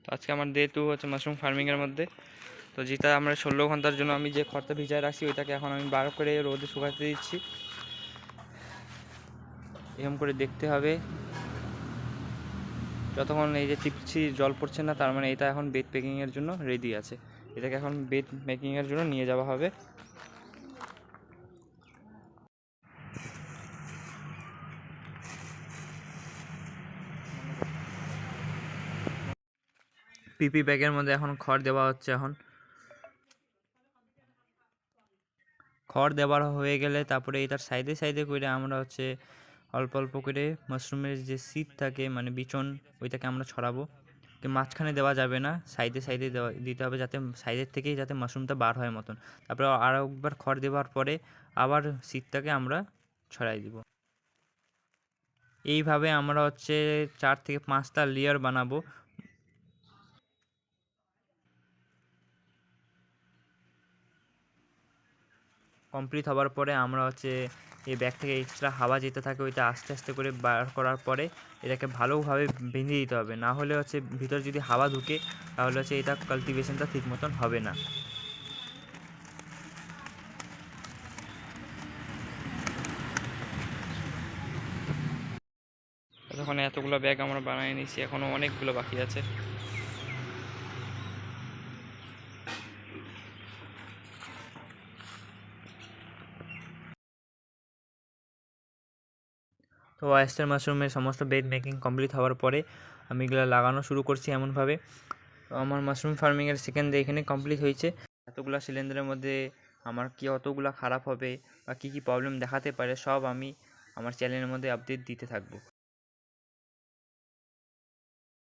তো আজকে আমার ডে 2 হচ্ছে মাশরুম ফার্মিংয়ের মধ্যে। তো যেটা আমরা 16 ঘন্টার জন্য আমি যে খড়টা ভিজায় রাখছি ওইটাকে এখন আমি বার করে রোদে শুকাতে দিচ্ছি। এরকম করে দেখতে হবে, যতক্ষণ এই যে টিপছি জল পড়ছে না তার মানে এটা এখন বেড মেকিংয়ের জন্য রেডি আছে। এটাকে এখন বেড মেকিংয়ের জন্য নিয়ে যাওয়া হবে। পিপি ব্যাগের মধ্যে এখন খড় দেওয়া হচ্ছে। এখন খড় দেওয়ার হয়ে গেলে তারপরে এটার সাইডে সাইডে করে আমরা হচ্ছে অল্প অল্প করে মাশরুমের যে সিড থাকে মানে বিচন ওইটাকে আমরা ছড়াবো। তো মাঝখানে দেওয়া যাবে না, সাইডে সাইডে দিতে হবে, যাতে সাইডের থেকেই যাতে মাশরুমটা বার হয় মতন। তারপরে আরও একবার খড় দেওয়ার পরে আবার সিডটাকে আমরা ছড়াই দিব। এইভাবে আমরা হচ্ছে 4 থেকে 5টা লেয়ার বানাবো। কমপ্লিট হওয়ার পরে আমরা হচ্ছে এই ব্যাগ থেকে এক্সট্রা হাওয়া যেতে থাকে ওইটা আস্তে আস্তে করে বার করার পরে এটাকে ভালোভাবে বেঁধে দিতে হবে, না হলে হচ্ছে ভিতর যদি হাওয়া ঢুকে তাহলে হচ্ছে এটা কাল্টিভেশনটা ঠিক মতন হবে না। তখন এতগুলো ব্যাগ আমরা বানিয়ে নিয়েছি, এখনও অনেকগুলো বাকি আছে। তো অয়েস্টার মাশরুমের সমস্ত বেড মেকিং কমপ্লিট হওয়ার পরে আমি এগুলো লাগানো শুরু করছি এমনভাবে। তো আমার মাশরুম ফার্মিংয়ের সেকেন্ড ডে এখানে কমপ্লিট হয়েছে। এতগুলো সিলিন্ডারের মধ্যে আমার কি অতগুলো খারাপ হবে বা কী কী প্রবলেম দেখাতে পারে সব আমি আমার চ্যানেলের মধ্যে আপডেট দিতে থাকবো।